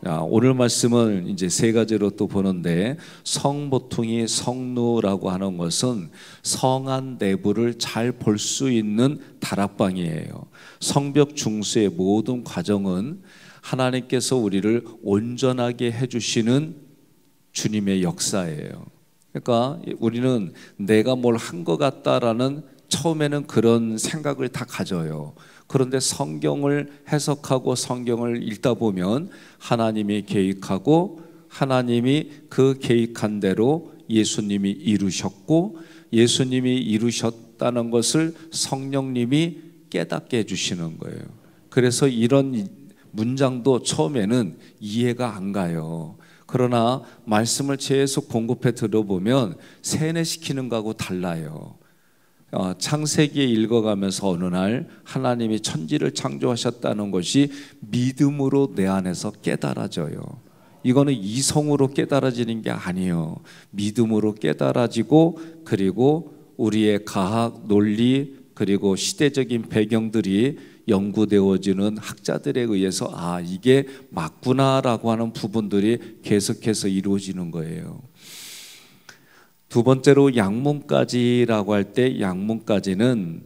오늘 말씀은 이제 세 가지로 또 보는데, 성모퉁이 성루라고 하는 것은 성안 내부를 잘 볼 수 있는 다락방이에요. 성벽 중수의 모든 과정은 하나님께서 우리를 온전하게 해주시는 주님의 역사예요. 그러니까 우리는 내가 뭘 한 것 같다라는 처음에는 그런 생각을 다 가져요. 그런데 성경을 해석하고 성경을 읽다 보면 하나님이 계획하고 하나님이 그 계획한 대로 예수님이 이루셨고, 예수님이 이루셨다는 것을 성령님이 깨닫게 해주시는 거예요. 그래서 이런 문장도 처음에는 이해가 안 가요. 그러나 말씀을 계속 공급해 들어보면 세뇌시키는 거하고 달라요. 창세기에 읽어가면서 어느 날 하나님이 천지를 창조하셨다는 것이 믿음으로 내 안에서 깨달아져요. 이거는 이성으로 깨달아지는 게 아니에요. 믿음으로 깨달아지고, 그리고 우리의 과학, 논리, 그리고 시대적인 배경들이 연구되어지는 학자들에 의해서 이게 맞구나라고 하는 부분들이 계속해서 이루어지는 거예요. 두 번째로 양문까지라고 할 때, 양문까지는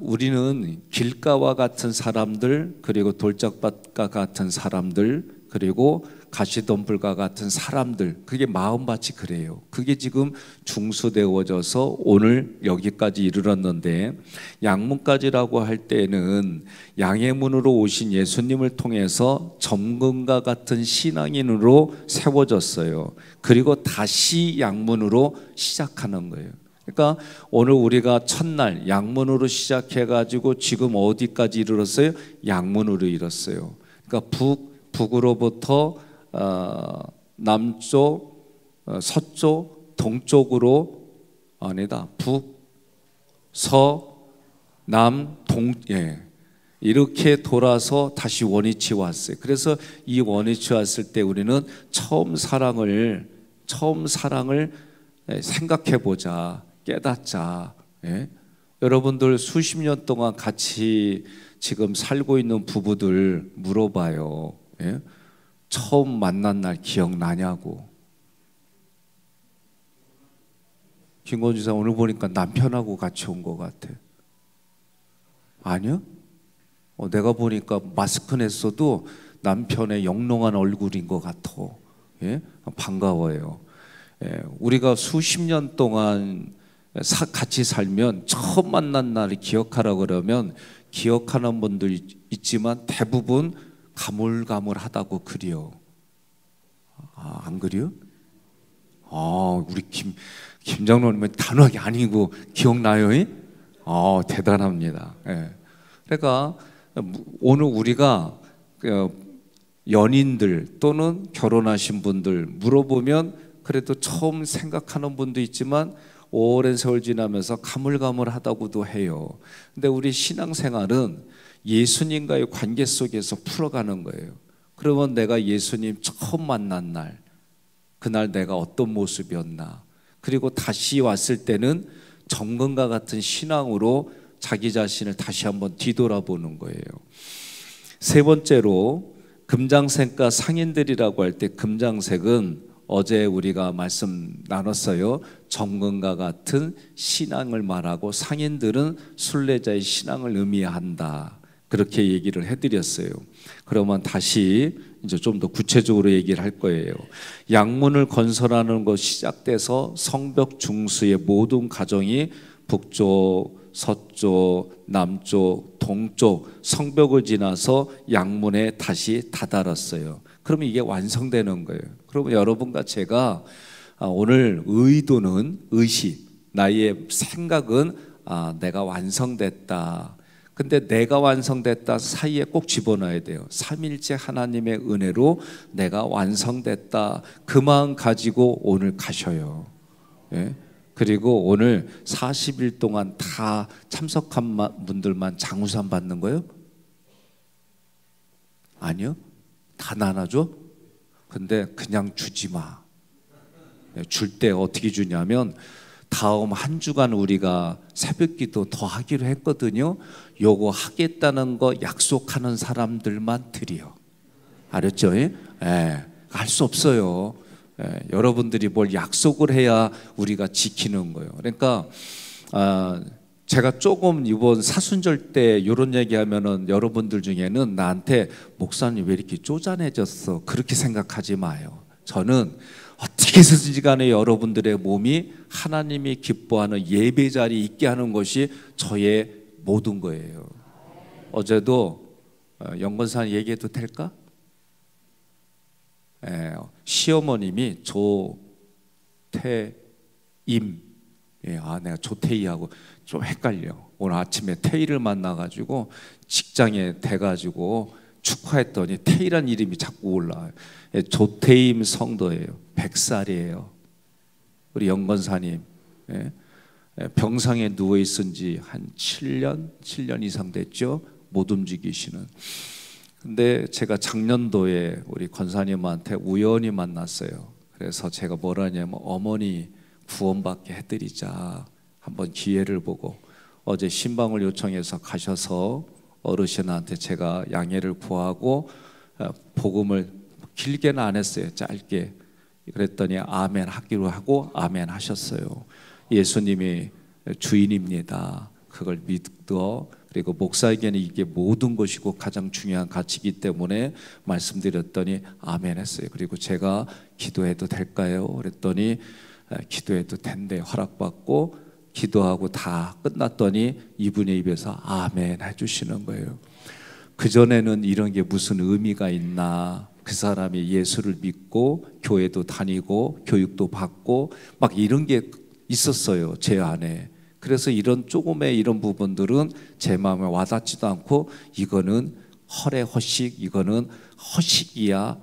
우리는 길가와 같은 사람들, 그리고 돌짝밭과 같은 사람들, 그리고 가시덤불과 같은 사람들, 그게 마음밭이 그래요. 그게 지금 중수되어져서 오늘 여기까지 이르렀는데, 양문까지라고 할 때는 양의 문으로 오신 예수님을 통해서 점검과 같은 신앙인으로 세워졌어요. 그리고 다시 양문으로 시작하는 거예요. 그러니까 오늘 우리가 첫날 양문으로 시작해가지고 지금 어디까지 이르렀어요? 양문으로 이뤘어요. 그러니까 북으로부터 남쪽, 서쪽, 동쪽으로, 아니다, 북, 서, 남, 동, 이렇게 돌아서 다시 원위치 왔어요. 그래서 이 원위치 왔을 때 우리는 처음 사랑을 생각해 보자, 깨닫자. 여러분들 수십 년 동안 같이 지금 살고 있는 부부들 물어봐요. 처음 만난 날 기억나냐고. 김건주 사 오늘 보니까 남편하고 같이 온 것 같아. 아니요? 내가 보니까 마스크 냈어도 남편의 영롱한 얼굴인 것 같아. 반가워요. 우리가 수십 년 동안 같이 살면 처음 만난 날을 기억하라 그러면 기억하는 분들 있지만 대부분 가물가물하다고 그려. 안 그려? 우리 김 장로님은 단호하게 아니고 기억나요? 대단합니다. 그러니까 오늘 우리가 연인들 또는 결혼하신 분들 물어보면 그래도 처음 생각하는 분도 있지만 오랜 세월 지나면서 가물가물하다고도 해요. 근데 우리 신앙생활은 예수님과의 관계 속에서 풀어가는 거예요. 그러면 내가 예수님 처음 만난 날, 그날 내가 어떤 모습이었나, 그리고 다시 왔을 때는 점검과 같은 신앙으로 자기 자신을 다시 한번 뒤돌아보는 거예요. 세 번째로 금장색과 상인들이라고 할 때, 금장색은 어제 우리가 말씀 나눴어요. 점검과 같은 신앙을 말하고, 상인들은 순례자의 신앙을 의미한다, 그렇게 얘기를 해드렸어요. 그러면 다시 이제 좀 더 구체적으로 얘기를 할 거예요. 양문을 건설하는 것 시작돼서 성벽 중수의 모든 과정이 북쪽, 서쪽, 남쪽, 동쪽 성벽을 지나서 양문에 다시 다다랐어요. 그러면 이게 완성되는 거예요. 그러면 여러분과 제가 오늘 의도는, 의식, 나의 생각은 내가 완성됐다. 근데 내가 완성됐다 사이에 꼭 집어넣어야 돼요. 삼일째 하나님의 은혜로 내가 완성됐다. 그 마음 가지고 오늘 가셔요. 그리고 오늘 40일 동안 다 참석한 분들만 장우산 받는 거예요? 아니요. 다 나눠줘? 근데 그냥 주지 마. 줄 때 어떻게 주냐면, 다음 한 주간 우리가 새벽기도 더 하기로 했거든요. 요거 하겠다는 거 약속하는 사람들만 드려. 알았죠? 알 수 없어요. 여러분들이 뭘 약속을 해야 우리가 지키는 거예요. 그러니까 제가 조금 이번 사순절 때 이런 얘기하면은 여러분들 중에는 나한테 목사님 왜 이렇게 쪼잔해졌어 그렇게 생각하지 마요. 저는 어떻게 해서든지 간에 여러분들의 몸이 하나님이 기뻐하는 예배 자리에 있게 하는 것이 저의 모든 거예요. 어제도 영건산 얘기해도 될까? 시어머님이 조태임, 내가 조태희하고 좀 헷갈려. 오늘 아침에 태희를 만나가지고 직장에 돼가지고 축하했더니 태희란 이름이 자꾸 올라와요. 조태임 성도예요. 100살이에요. 우리 영건사님 병상에 누워 있은 지 한 7년 이상 됐죠. 못 움직이시는. 근데 제가 작년도에 우리 권사님한테 우연히 만났어요. 그래서 제가 뭐라냐면 어머니 구원받게 해드리자. 한번 기회를 보고 어제 신방을 요청해서 가셔서 어르신한테 제가 양해를 구하고 복음을 길게는 안 했어요. 짧게. 그랬더니 아멘 하기로 하고 아멘 하셨어요. 예수님이 주인입니다. 그걸 믿어. 그리고 목사에게는 이게 모든 것이고 가장 중요한 가치이기 때문에 말씀드렸더니 아멘 했어요. 그리고 제가 기도해도 될까요? 그랬더니 기도해도 된대. 허락받고 기도하고 다 끝났더니 이분의 입에서 아멘 해주시는 거예요. 그전에는 이런 게 무슨 의미가 있나. 그 사람이 예수를 믿고 교회도 다니고 교육도 받고 막 이런 게 있었어요. 제 안에. 그래서 이런 조금의 이런 부분들은 제 마음에 와닿지도 않고 이거는 허례허식, 이거는 허식이야.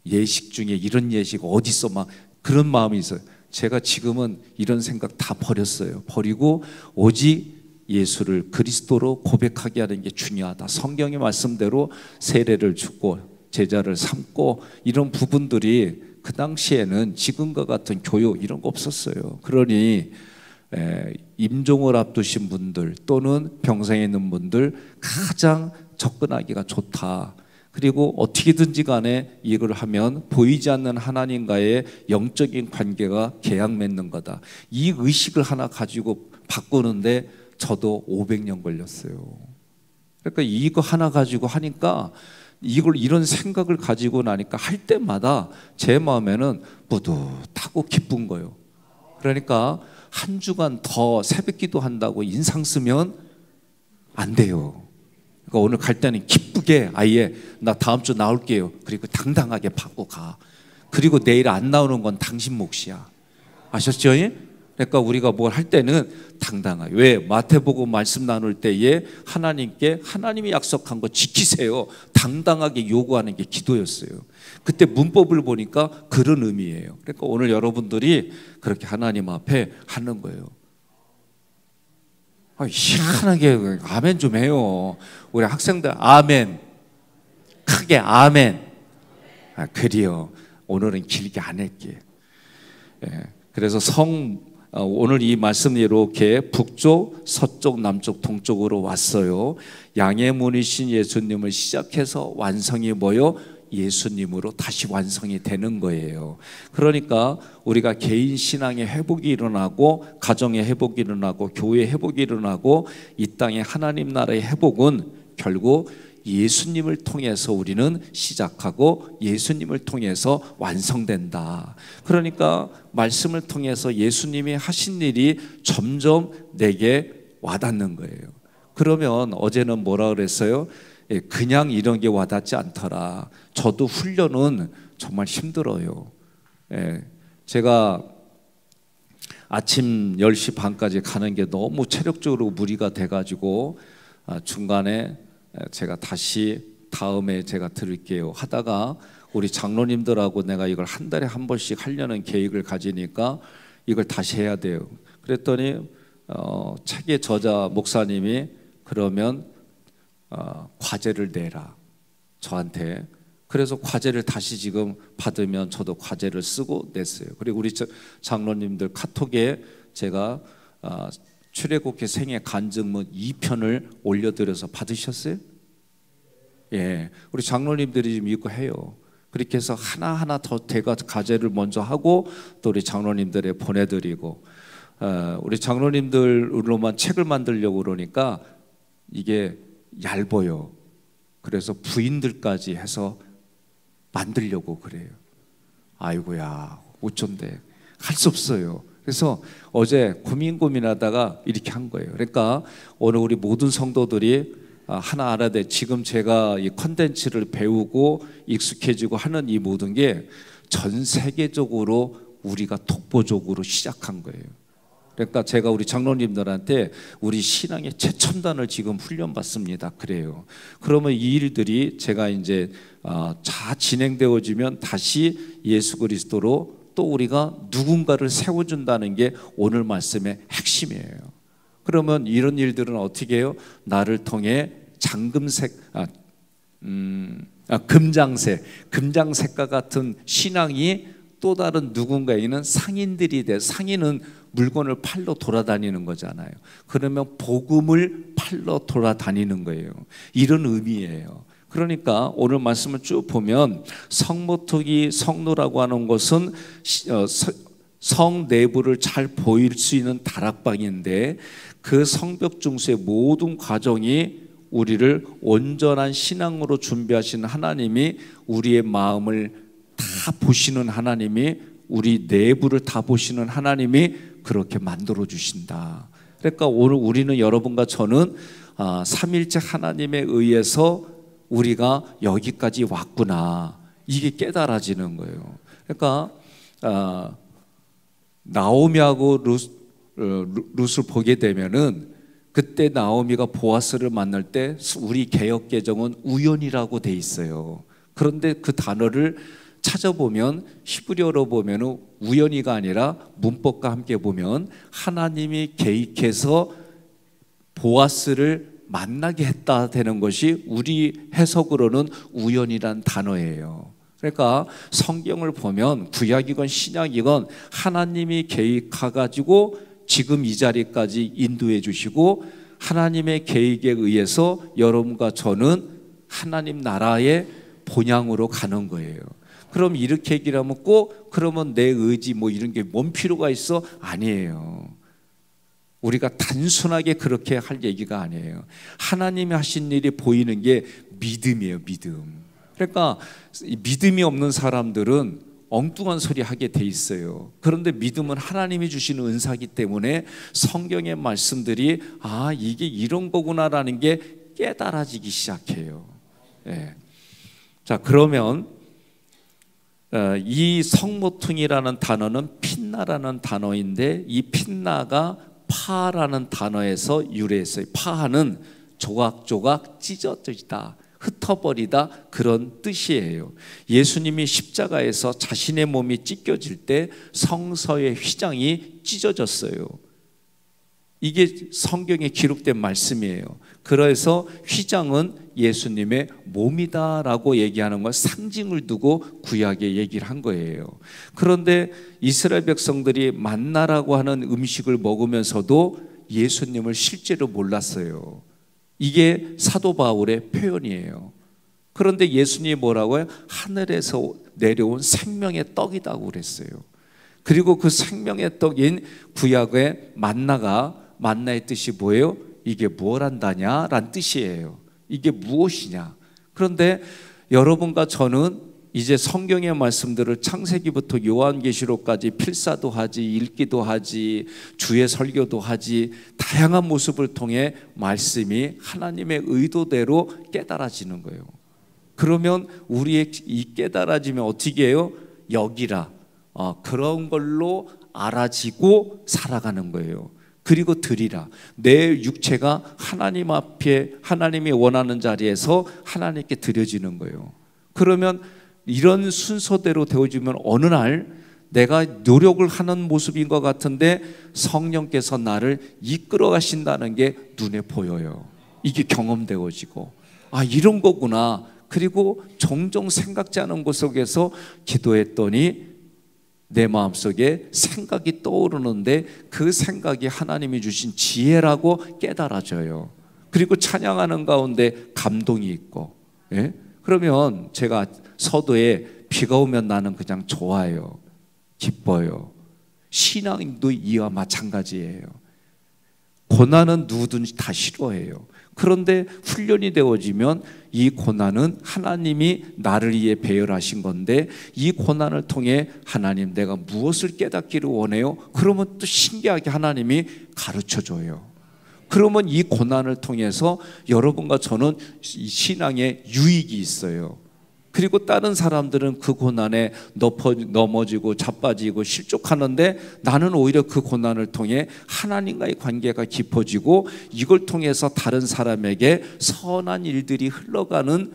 예식 중에 이런 예식 어디 있어 막 그런 마음이 있어요. 제가 지금은 이런 생각 다 버렸어요. 버리고 오직 예수를 그리스도로 고백하게 하는 게 중요하다. 성경의 말씀대로 세례를 주고 제자를 삼고 이런 부분들이 그 당시에는 지금과 같은 교육 이런 거 없었어요. 그러니 임종을 앞두신 분들 또는 병상에 있는 분들 가장 접근하기가 좋다. 그리고 어떻게든지 간에 이걸 하면 보이지 않는 하나님과의 영적인 관계가 계약 맺는 거다. 이 의식을 하나 가지고 바꾸는데 저도 500년 걸렸어요. 그러니까 이거 하나 가지고 하니까 이걸 이런 생각을 가지고 나니까 할 때마다 제 마음에는 뿌듯하고 기쁜 거예요. 그러니까 한 주간 더 새벽 기도한다고 인상 쓰면 안 돼요. 그러니까 오늘 갈 때는 기쁘게 아예 나 다음 주 나올게요. 그리고 당당하게 받고 가. 그리고 내일 안 나오는 건 당신 몫이야. 아셨죠? 그러니까 우리가 뭘 할 때는 당당하게. 왜? 마태복음 말씀 나눌 때에 하나님께 하나님이 약속한 거 지키세요. 당당하게 요구하는 게 기도였어요. 그때 문법을 보니까 그런 의미예요. 그러니까 오늘 여러분들이 그렇게 하나님 앞에 하는 거예요. 희한하게 아멘 좀 해요. 우리 학생들 아멘. 크게 아멘. 그래요. 오늘은 길게 안 할게. 그래서 오늘 이 말씀이 이렇게 북쪽, 서쪽, 남쪽, 동쪽으로 왔어요. 양의 문이신 예수님을 시작해서 완성이 뭐요? 예수님으로 다시 완성이 되는 거예요. 그러니까 우리가 개인 신앙의 회복이 일어나고 가정의 회복이 일어나고 교회의 회복이 일어나고 이 땅의 하나님 나라의 회복은 결국 예수님을 통해서 우리는 시작하고 예수님을 통해서 완성된다. 그러니까 말씀을 통해서 예수님이 하신 일이 점점 내게 와닿는 거예요. 그러면 어제는 뭐라 그랬어요? 그냥 이런 게 와닿지 않더라. 저도 훈련은 정말 힘들어요. 제가 아침 10시 반까지 가는 게 너무 체력적으로 무리가 돼가지고 중간에 제가 다시 다음에 제가 드릴게요 하다가 우리 장로님들하고 내가 이걸 한 달에 한 번씩 하려는 계획을 가지니까 이걸 다시 해야 돼요. 그랬더니 책의 저자 목사님이 그러면 과제를 내라 저한테. 그래서 과제를 다시 지금 받으면 저도 과제를 쓰고 냈어요. 그리고 우리 장로님들 카톡에 제가 출애굽기 생애 간증문 2편을 올려드려서 받으셨어요? 예, 우리 장로님들이 지금 이거 해요. 그렇게 해서 하나하나 더 대가 과제를 먼저 하고 또 우리 장로님들에 보내드리고, 우리 장로님들로만 책을 만들려고 그러니까 이게 얇아요. 그래서 부인들까지 해서 만들려고 그래요. 아이고야, 어쩐데 할 수 없어요. 그래서 어제 고민하다가 이렇게 한 거예요. 그러니까 오늘 우리 모든 성도들이 하나 알아야 돼. 지금 제가 이 컨텐츠를 배우고 익숙해지고 하는 이 모든 게 전 세계적으로 우리가 독보적으로 시작한 거예요. 그러니까 제가 우리 장로님들한테 우리 신앙의 최첨단을 지금 훈련받습니다. 그래요. 그러면 이 일들이 제가 이제 다 진행되어지면 다시 예수 그리스도로 또 우리가 누군가를 세워준다는 게 오늘 말씀의 핵심이에요. 그러면 이런 일들은 어떻게 해요? 나를 통해 금장색과 같은 신앙이 또 다른 누군가에게는 상인들이 돼. 상인은 물건을 팔러 돌아다니는 거잖아요. 그러면 복음을 팔러 돌아다니는 거예요. 이런 의미예요. 그러니까 오늘 말씀을 쭉 보면 성모토기 성로라고 하는 것은 성 내부를 잘 보일 수 있는 다락방인데, 그 성벽 중수의 모든 과정이 우리를 온전한 신앙으로 준비하시는 하나님이, 우리의 마음을 다 보시는 하나님이, 우리 내부를 다 보시는 하나님이 그렇게 만들어 주신다. 그러니까 오늘 우리는, 여러분과 저는 삼일째 하나님에 의해서 우리가 여기까지 왔구나, 이게 깨달아지는 거예요. 그러니까 나오미하고 룻을 보게 되면은, 그때 나오미가 보아스를 만날 때 우리 개역 개정은 우연이라고 돼 있어요. 그런데 그 단어를 찾아보면, 히브리어로 보면 우연이가 아니라 문법과 함께 보면 하나님이 계획해서 보아스를 만나게 했다 되는 것이 우리 해석으로는 우연이란 단어예요. 그러니까 성경을 보면 구약이건 신약이건 하나님이 계획해가지고 지금 이 자리까지 인도해 주시고, 하나님의 계획에 의해서 여러분과 저는 하나님 나라의 본향으로 가는 거예요. 그럼 이렇게 얘기를 하면 꼭 그러면 내 의지 뭐 이런 게 뭔 필요가 있어? 아니에요. 우리가 단순하게 그렇게 할 얘기가 아니에요. 하나님이 하신 일이 보이는 게 믿음이에요. 믿음. 그러니까 믿음이 없는 사람들은 엉뚱한 소리 하게 돼 있어요. 그런데 믿음은 하나님이 주시는 은사이기 때문에 성경의 말씀들이 이게 이런 거구나라는 게 깨달아지기 시작해요. 네. 자, 그러면 이 성모퉁이라는 단어는 pit나라는 단어인데, 이 pit나가 파라는 단어에서 유래했어요. 파는 조각조각 찢어지다, 흩어버리다, 그런 뜻이에요. 예수님이 십자가에서 자신의 몸이 찢겨질 때 성서의 휘장이 찢어졌어요. 이게 성경에 기록된 말씀이에요. 그래서 휘장은 예수님의 몸이다라고 얘기하는 걸 상징을 두고 구약에 얘기를 한 거예요. 그런데 이스라엘 백성들이 만나라고 하는 음식을 먹으면서도 예수님을 실제로 몰랐어요. 이게 사도 바울의 표현이에요. 그런데 예수님이 뭐라고요? 하늘에서 내려온 생명의 떡이라고 그랬어요. 그리고 그 생명의 떡인 구약의 만나의 뜻이 뭐예요? 이게 뭘 한다냐? 란 뜻이에요. 이게 무엇이냐? 그런데 여러분과 저는 이제 성경의 말씀들을 창세기부터 요한계시록까지 필사도 하지, 읽기도 하지, 주의 설교도 하지, 다양한 모습을 통해 말씀이 하나님의 의도대로 깨달아지는 거예요. 그러면 우리의 이 깨달아지면 어떻게 해요? 여기라, 그런 걸로 알아지고 살아가는 거예요. 그리고 드리라, 내 육체가 하나님 앞에 하나님이 원하는 자리에서 하나님께 드려지는 거예요. 그러면 이런 순서대로 되어지면 어느 날 내가 노력을 하는 모습인 것 같은데 성령께서 나를 이끌어 가신다는 게 눈에 보여요. 이게 경험되어지고, 이런 거구나. 그리고 종종 생각지 않은 곳 속에서 기도했더니 내 마음속에 생각이 떠오르는데 그 생각이 하나님이 주신 지혜라고 깨달아져요. 그리고 찬양하는 가운데 감동이 있고, 그러면 제가 서도에 비가 오면 나는 그냥 좋아요. 기뻐요. 신앙도 이와 마찬가지예요. 고난은 누구든지 다 싫어해요. 그런데 훈련이 되어지면 이 고난은 하나님이 나를 위해 배열하신 건데, 이 고난을 통해 하나님 내가 무엇을 깨닫기를 원해요? 그러면 또 신기하게 하나님이 가르쳐줘요. 그러면 이 고난을 통해서 여러분과 저는 신앙에 유익이 있어요. 그리고 다른 사람들은 그 고난에 넘어지고 자빠지고 실족하는데, 나는 오히려 그 고난을 통해 하나님과의 관계가 깊어지고, 이걸 통해서 다른 사람에게 선한 일들이 흘러가는,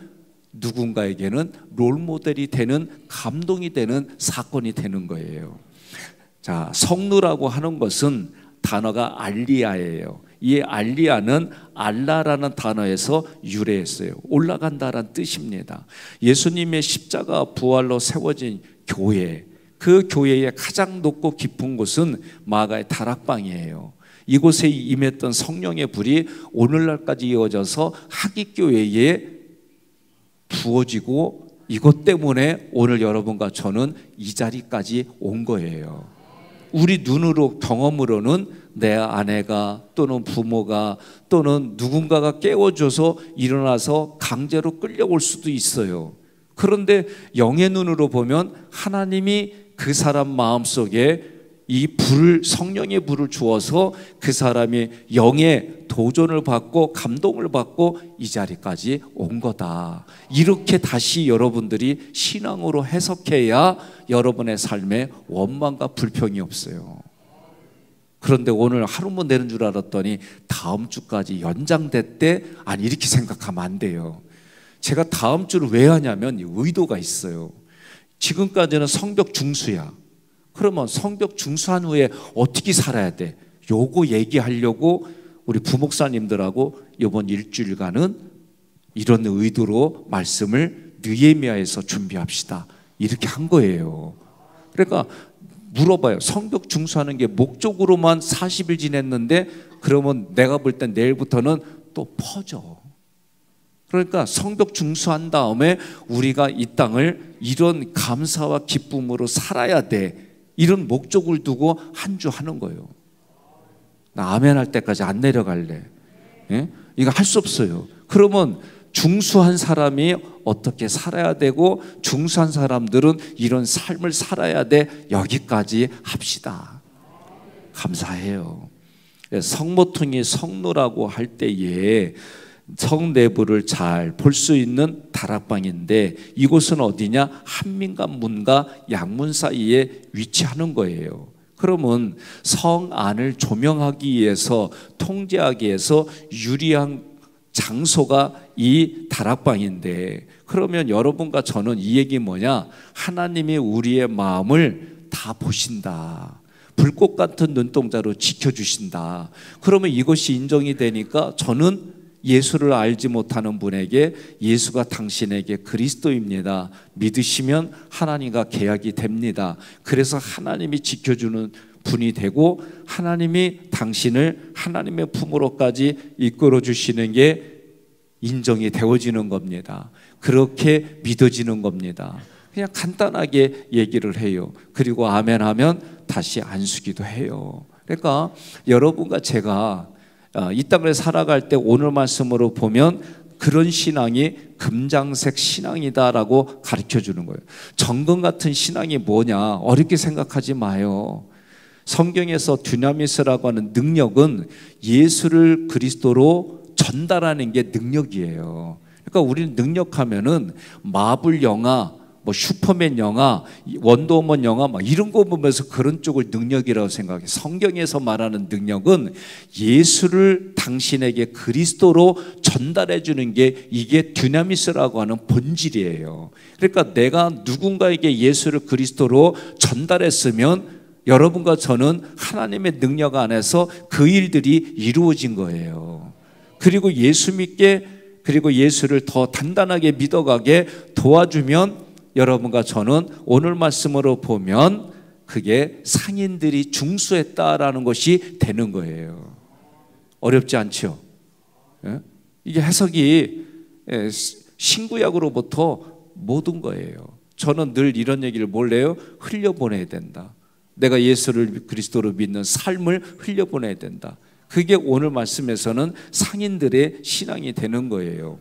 누군가에게는 롤모델이 되는, 감동이 되는 사건이 되는 거예요. 자, 성루라고 하는 것은 단어가 알리아예요. 이 알리아는 알라라는 단어에서 유래했어요. 올라간다라는 뜻입니다. 예수님의 십자가 부활로 세워진 교회, 그 교회의 가장 높고 깊은 곳은 마가의 다락방이에요. 이곳에 임했던 성령의 불이 오늘날까지 이어져서 하깃교회에 부어지고, 이것 때문에 오늘 여러분과 저는 이 자리까지 온 거예요. 우리 눈으로, 경험으로는 내 아내가 또는 부모가 또는 누군가가 깨워줘서 일어나서 강제로 끌려올 수도 있어요. 그런데 영의 눈으로 보면 하나님이 그 사람 마음속에 이 불을, 성령의 불을 주어서 그 사람이 영의 도전을 받고 감동을 받고 이 자리까지 온 거다. 이렇게 다시 여러분들이 신앙으로 해석해야 여러분의 삶에 원망과 불평이 없어요. 그런데 오늘 하루만 되는 줄 알았더니 다음 주까지 연장됐대? 아니, 이렇게 생각하면 안 돼요. 제가 다음 주를 왜 하냐면 의도가 있어요. 지금까지는 성벽 중수야. 그러면 성벽 중수한 후에 어떻게 살아야 돼? 요거 얘기하려고 우리 부목사님들하고 이번 일주일간은 이런 의도로 말씀을 느헤미야에서 준비합시다, 이렇게 한 거예요. 그러니까 물어봐요. 성벽 중수하는 게 목적으로만 40일 지냈는데, 그러면 내가 볼 땐 내일부터는 또 퍼져. 그러니까 성벽 중수한 다음에 우리가 이 땅을 이런 감사와 기쁨으로 살아야 돼, 이런 목적을 두고 한 주 하는 거예요. 나 아멘 할 때까지 안 내려갈래. 예? 이거 할 수 없어요. 그러면 중수한 사람이 어떻게 살아야 되고, 중수한 사람들은 이런 삶을 살아야 돼, 여기까지 합시다. 감사해요. 성모퉁이 성루라고 할 때에 성 내부를 잘 볼 수 있는 다락방인데, 이곳은 어디냐? 한민과 문과 양문 사이에 위치하는 거예요. 그러면 성 안을 조명하기 위해서, 통제하기 위해서 유리한 장소가 이 다락방인데, 그러면 여러분과 저는 이 얘기 뭐냐? 하나님이 우리의 마음을 다 보신다. 불꽃 같은 눈동자로 지켜주신다. 그러면 이것이 인정이 되니까 저는 예수를 알지 못하는 분에게 예수가 당신에게 그리스도입니다, 믿으시면 하나님과 계약이 됩니다. 그래서 하나님이 지켜주는 분이 되고, 하나님이 당신을 하나님의 품으로까지 이끌어 주시는 게 인정이 되어지는 겁니다. 그렇게 믿어지는 겁니다. 그냥 간단하게 얘기를 해요. 그리고 아멘 하면 다시 안수기도 해요. 그러니까 여러분과 제가 이 땅을 살아갈 때 오늘 말씀으로 보면 그런 신앙이 금장색 신앙이다라고 가르쳐 주는 거예요. 정금 같은 신앙이 뭐냐? 어렵게 생각하지 마요. 성경에서 듀나미스라고 하는 능력은 예수를 그리스도로 전달하는 게 능력이에요. 그러니까 우리는 능력하면은 마블 영화, 뭐 슈퍼맨 영화, 원더우먼 영화 막 이런 거 보면서 그런 쪽을 능력이라고 생각해. 성경에서 말하는 능력은 예수를 당신에게 그리스도로 전달해 주는 게, 이게 듀나미스라고 하는 본질이에요. 그러니까 내가 누군가에게 예수를 그리스도로 전달했으면 여러분과 저는 하나님의 능력 안에서 그 일들이 이루어진 거예요. 그리고 예수 믿게, 그리고 예수를 더 단단하게 믿어가게 도와주면 여러분과 저는 오늘 말씀으로 보면 그게 상인들이 중수했다라는 것이 되는 거예요. 어렵지 않죠? 이게 해석이 신구약으로부터 모든 거예요. 저는 늘 이런 얘기를 몰래요. 흘려보내야 된다. 내가 예수를 그리스도로 믿는 삶을 흘려보내야 된다. 그게 오늘 말씀에서는 상인들의 신앙이 되는 거예요.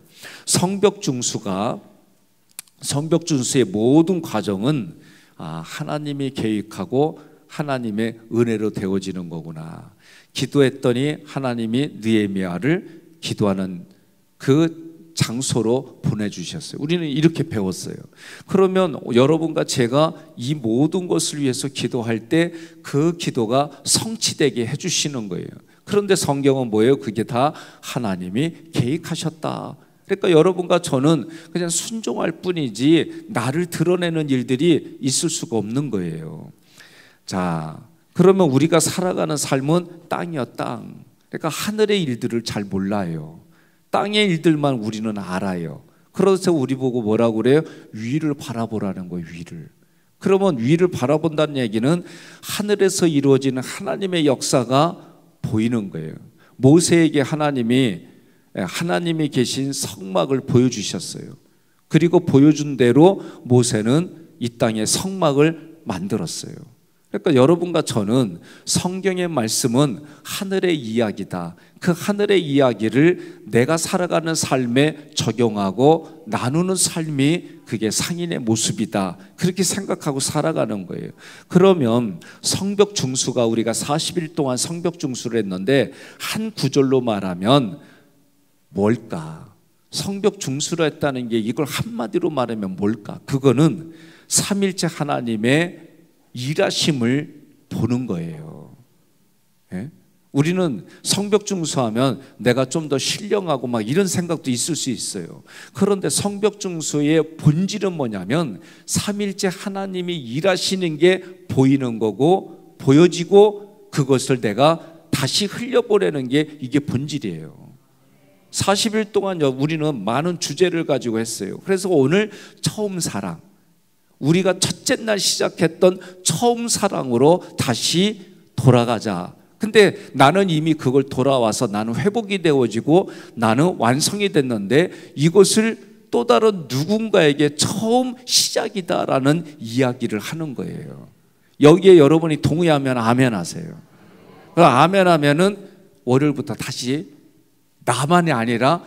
성벽중수의 모든 과정은 하나님이 계획하고 하나님의 은혜로 되어지는 거구나. 기도했더니 하나님이 느헤미야를 기도하는 그 장소로 보내주셨어요. 우리는 이렇게 배웠어요. 그러면 여러분과 제가 이 모든 것을 위해서 기도할 때 그 기도가 성취되게 해주시는 거예요. 그런데 성경은 뭐예요? 그게 다 하나님이 계획하셨다. 그러니까 여러분과 저는 그냥 순종할 뿐이지 나를 드러내는 일들이 있을 수가 없는 거예요. 자, 그러면 우리가 살아가는 삶은 땅이요, 땅. 그러니까 하늘의 일들을 잘 몰라요. 땅의 일들만 우리는 알아요. 그래서 우리 보고 뭐라고 그래요? 위를 바라보라는 거예요, 위를. 그러면 위를 바라본다는 얘기는 하늘에서 이루어지는 하나님의 역사가 보이는 거예요. 모세에게 하나님이 계신 성막을 보여주셨어요. 그리고 보여준 대로 모세는 이 땅에 성막을 만들었어요. 그러니까 여러분과 저는 성경의 말씀은 하늘의 이야기다. 그 하늘의 이야기를 내가 살아가는 삶에 적용하고 나누는 삶이 그게 상인의 모습이다. 그렇게 생각하고 살아가는 거예요. 그러면 성벽 중수가 우리가 40일 동안 성벽 중수를 했는데 한 구절로 말하면 뭘까? 성벽 중수를 했다는 게 이걸 한마디로 말하면 뭘까? 그거는 삼일째 하나님의 일하심을 보는 거예요. 예? 우리는 성벽 중수하면 내가 좀 더 신령하고 막 이런 생각도 있을 수 있어요. 그런데 성벽 중수의 본질은 뭐냐면 삼일째 하나님이 일하시는 게 보이는 거고 보여지고 그것을 내가 다시 흘려보내는 게 이게 본질이에요. 40일 동안 우리는 많은 주제를 가지고 했어요. 그래서 오늘 처음 사랑, 우리가 첫째 날 시작했던 처음 사랑으로 다시 돌아가자. 근데 나는 이미 그걸 돌아와서 나는 회복이 되어지고 나는 완성이 됐는데 이것을 또 다른 누군가에게 처음 시작이다라는 이야기를 하는 거예요. 여기에 여러분이 동의하면 아멘 하세요. 아멘 하면은 월요일부터 다시 나만이 아니라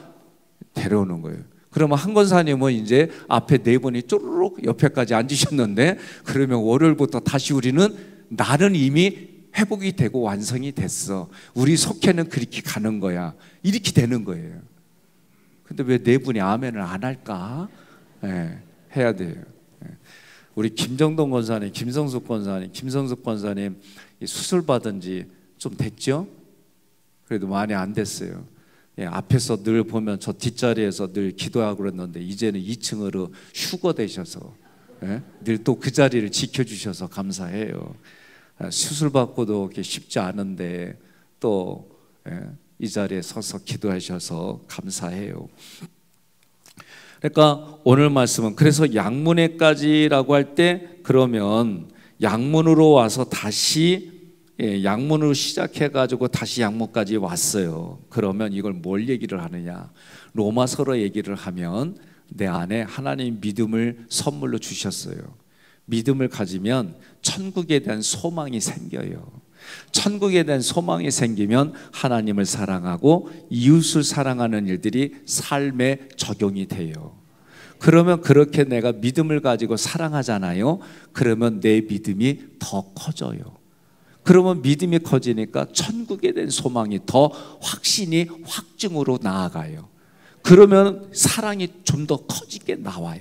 데려오는 거예요. 그러면 한 권사님은 이제 앞에 네 분이 쪼르륵 옆에까지 앉으셨는데 그러면 월요일부터 다시 우리는 나는 이미 회복이 되고 완성이 됐어. 우리 속회는 그렇게 가는 거야. 이렇게 되는 거예요. 근데 왜 네 분이 아멘을 안 할까? 네, 해야 돼요. 우리 김정동 권사님, 김성숙 권사님 수술 받은 지 좀 됐죠? 그래도 많이 안 됐어요. 앞에서 늘 보면 저 뒷자리에서 늘 기도하고 그랬는데 이제는 2층으로 휴거 되셔서 늘 또 그 자리를 지켜주셔서 감사해요. 수술 받고도 쉽지 않은데 또 이 자리에 서서 기도하셔서 감사해요. 그러니까 오늘 말씀은 그래서 양문회까지라고 할 때 그러면 양문으로 와서 다시 양문으로 시작해가지고 다시 양문까지 왔어요. 그러면 이걸 뭘 얘기를 하느냐? 로마서로 얘기를 하면 내 안에 하나님 믿음을 선물로 주셨어요. 믿음을 가지면 천국에 대한 소망이 생겨요. 천국에 대한 소망이 생기면 하나님을 사랑하고 이웃을 사랑하는 일들이 삶에 적용이 돼요. 그러면 그렇게 내가 믿음을 가지고 사랑하잖아요. 그러면 내 믿음이 더 커져요. 그러면 믿음이 커지니까 천국에 대한 소망이 더 확신이 확증으로 나아가요. 그러면 사랑이 좀 더 커지게 나와요.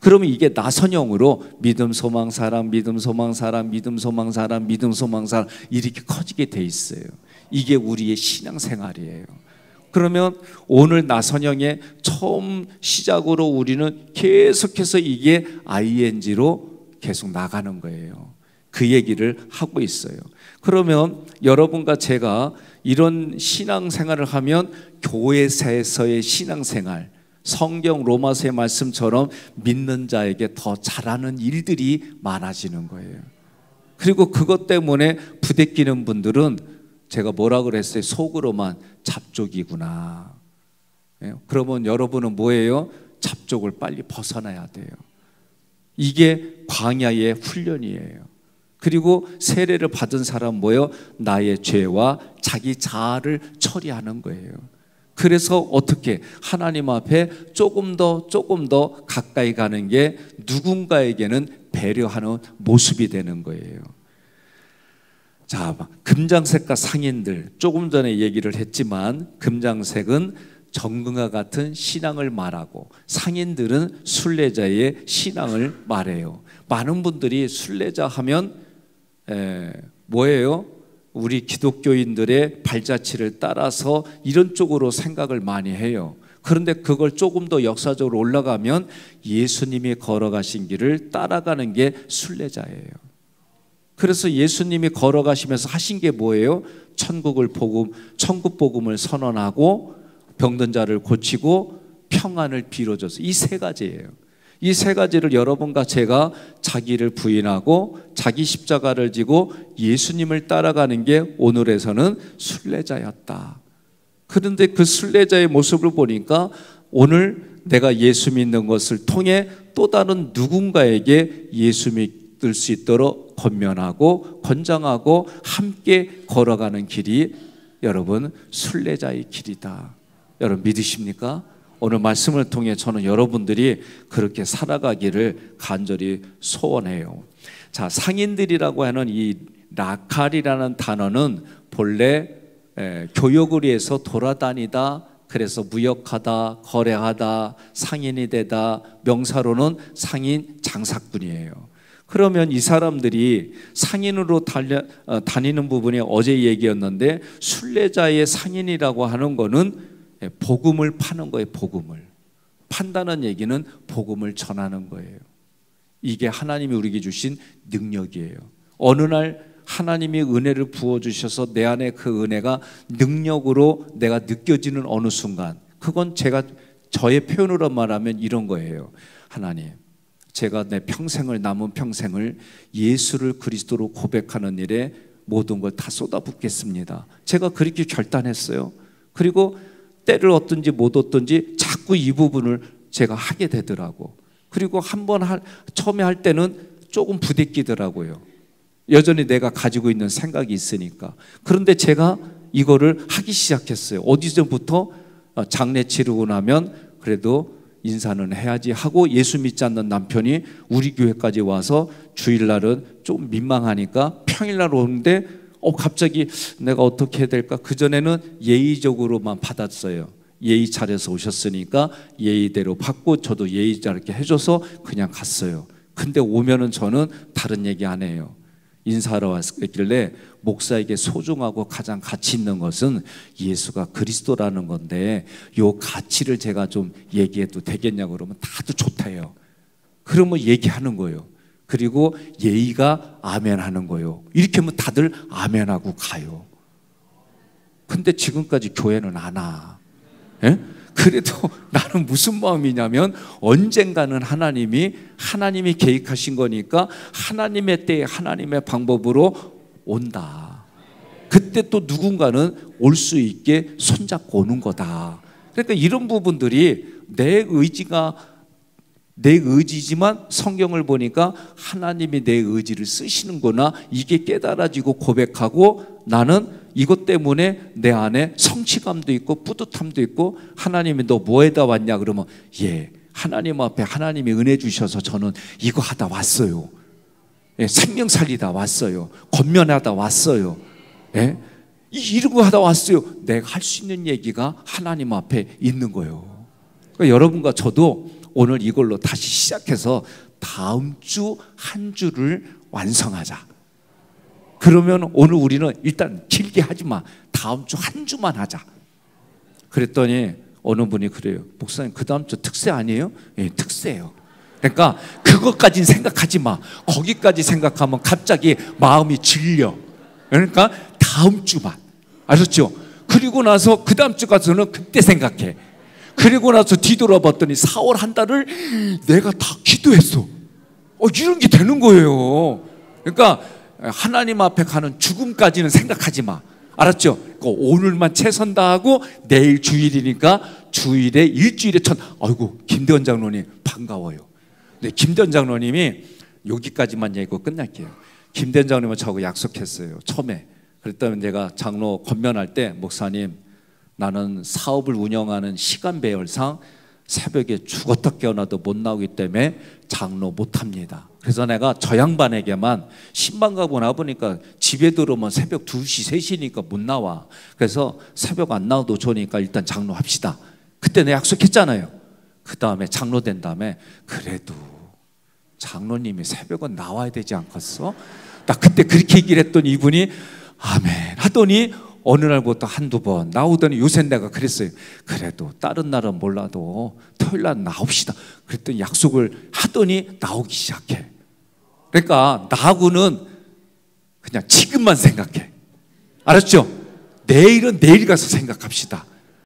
그러면 이게 나선형으로 믿음, 소망, 사랑, 믿음, 소망, 사랑, 믿음, 소망, 사랑, 믿음, 소망, 사랑 이렇게 커지게 돼 있어요. 이게 우리의 신앙생활이에요. 그러면 오늘 나선형의 처음 시작으로 우리는 계속해서 이게 ING로 계속 나가는 거예요. 그 얘기를 하고 있어요. 그러면 여러분과 제가 이런 신앙생활을 하면 교회에서의 신앙생활, 성경 로마서의 말씀처럼 믿는 자에게 더 잘하는 일들이 많아지는 거예요. 그리고 그것 때문에 부대끼는 분들은 제가 뭐라 그랬어요? 속으로만 잡족이구나. 그러면 여러분은 뭐예요? 잡족을 빨리 벗어나야 돼요. 이게 광야의 훈련이에요. 그리고 세례를 받은 사람 뭐예요? 나의 죄와 자기 자아를 처리하는 거예요. 그래서 어떻게 하나님 앞에 조금 더 가까이 가는 게 누군가에게는 배려하는 모습이 되는 거예요. 자, 금장색과 상인들, 조금 전에 얘기를 했지만 금장색은 정금과 같은 신앙을 말하고 상인들은 순례자의 신앙을 말해요. 많은 분들이 순례자 하면 뭐예요? 우리 기독교인들의 발자취를 따라서 이런 쪽으로 생각을 많이 해요. 그런데 그걸 조금 더 역사적으로 올라가면 예수님이 걸어가신 길을 따라가는 게 순례자예요. 그래서 예수님이 걸어가시면서 하신 게 뭐예요? 천국 복음을 선언하고 병든 자를 고치고 평안을 빌어줘서 이 세 가지예요. 이 세 가지를 여러분과 제가 자기를 부인하고 자기 십자가를 지고 예수님을 따라가는 게 오늘에서는 순례자였다. 그런데 그 순례자의 모습을 보니까 오늘 내가 예수 믿는 것을 통해 또 다른 누군가에게 예수 믿을 수 있도록 권면하고 권장하고 함께 걸어가는 길이 여러분 순례자의 길이다. 여러분 믿으십니까? 오늘 말씀을 통해 저는 여러분들이 그렇게 살아가기를 간절히 소원해요. 자, 상인들이라고 하는 이 라칼이라는 단어는 본래 교역을 위해서 돌아다니다, 그래서 무역하다, 거래하다, 상인이 되다, 명사로는 상인 장사꾼이에요. 그러면 이 사람들이 상인으로 다니는 부분이 어제 얘기였는데 순례자의 상인이라고 하는 거는 복음을 파는 거예요. 복음을 판다는 얘기는 복음을 전하는 거예요. 이게 하나님이 우리에게 주신 능력이에요. 어느 날 하나님이 은혜를 부어주셔서 내 안에 그 은혜가 능력으로 내가 느껴지는 어느 순간, 그건 제가 저의 표현으로 말하면 이런 거예요. 하나님, 제가 내 평생을, 남은 평생을 예수를 그리스도로 고백하는 일에 모든 걸 다 쏟아붓겠습니다. 제가 그렇게 결단했어요. 그리고 때를 얻든지 못 얻든지 자꾸 이 부분을 제가 하게 되더라고. 그리고 처음에 할 때는 조금 부대끼더라고요. 여전히 내가 가지고 있는 생각이 있으니까. 그런데 제가 이거를 하기 시작했어요. 어디서부터? 장례 치르고 나면 그래도 인사는 해야지 하고, 예수 믿지 않는 남편이 우리 교회까지 와서 주일날은 좀 민망하니까 평일날 오는데 갑자기 내가 어떻게 해야 될까? 그전에는 예의적으로만 받았어요. 예의 차려서 오셨으니까 예의대로 받고 저도 예의자르게 해줘서 그냥 갔어요. 근데 오면은 저는 다른 얘기 안 해요. 인사하러 왔길래 목사에게 소중하고 가장 가치 있는 것은 예수가 그리스도라는 건데 요 가치를 제가 좀 얘기해도 되겠냐고 그러면 다들 좋다해요. 그러면 얘기하는 거예요. 그리고 예의가 아멘 하는 거예요. 이렇게 하면 다들 아멘 하고 가요. 근데 지금까지 교회는 안 와. 예? 그래도 나는 무슨 마음이냐면 언젠가는 하나님이 계획하신 거니까 하나님의 때에 하나님의 방법으로 온다. 그때 또 누군가는 올 수 있게 손잡고 오는 거다. 그러니까 이런 부분들이 내 의지지만 성경을 보니까 하나님이 내 의지를 쓰시는구나, 이게 깨달아지고 고백하고, 나는 이것 때문에 내 안에 성취감도 있고 뿌듯함도 있고, 하나님이 너 뭐에다 왔냐 그러면 하나님 앞에 하나님이 은혜 주셔서 저는 이거 하다 왔어요. 생명 살리다 왔어요. 권면하다 왔어요. 이런 거 하다 왔어요. 내가 할 수 있는 얘기가 하나님 앞에 있는 거예요. 그러니까 여러분과 저도 오늘 이걸로 다시 시작해서 다음 주 한 주를 완성하자. 그러면 오늘 우리는 일단 길게 하지 마. 다음 주 한 주만 하자. 그랬더니 어느 분이 그래요. 목사님, 그 다음 주 특세 아니에요? 예, 특세예요. 그러니까 그것까지는 생각하지 마. 거기까지 생각하면 갑자기 마음이 질려. 그러니까 다음 주만. 아셨죠? 그리고 나서 그 다음 주 가서는 그때 생각해. 그리고 나서 뒤돌아봤더니 4월 한 달을 내가 다 기도했어. 이런 게 되는 거예요. 그러니까 하나님 앞에 가는 죽음까지는 생각하지 마. 알았죠? 오늘만 최선 다하고 내일 주일이니까 주일에 일주일에 아이고 김대원 장로님 반가워요. 네, 김대현 장로님이 여기까지만 얘기하고 끝날게요. 김대현 장로님은 저하고 약속했어요. 처음에. 그랬더니 내가 장로 권면할 때 목사님 나는 사업을 운영하는 시간 배열상 새벽에 죽었다 깨어나도 못 나오기 때문에 장로 못합니다. 그래서 내가 저 양반에게만 신방 가고 나보니까 집에 들어오면 새벽 2시, 3시니까 못 나와. 그래서 새벽 안 나와도 좋으니까 일단 장로 합시다. 그때 내가 약속했잖아요. 그 다음에 장로 된 다음에 그래도 장로님이 새벽은 나와야 되지 않겠어? 나 그때 그렇게 얘기를 했더니 이분이 아멘 하더니 어느 날부터 한두 번 나오더니 요새 내가 그랬어요. 그래도 다른 날은 몰라도 토요일 날 나옵시다. 그랬더니 약속을 하더니 나오기 시작해. 그러니까 나하고는 그냥 지금만 생각해. 알았죠? 내일은 내일 가서 생각합시다.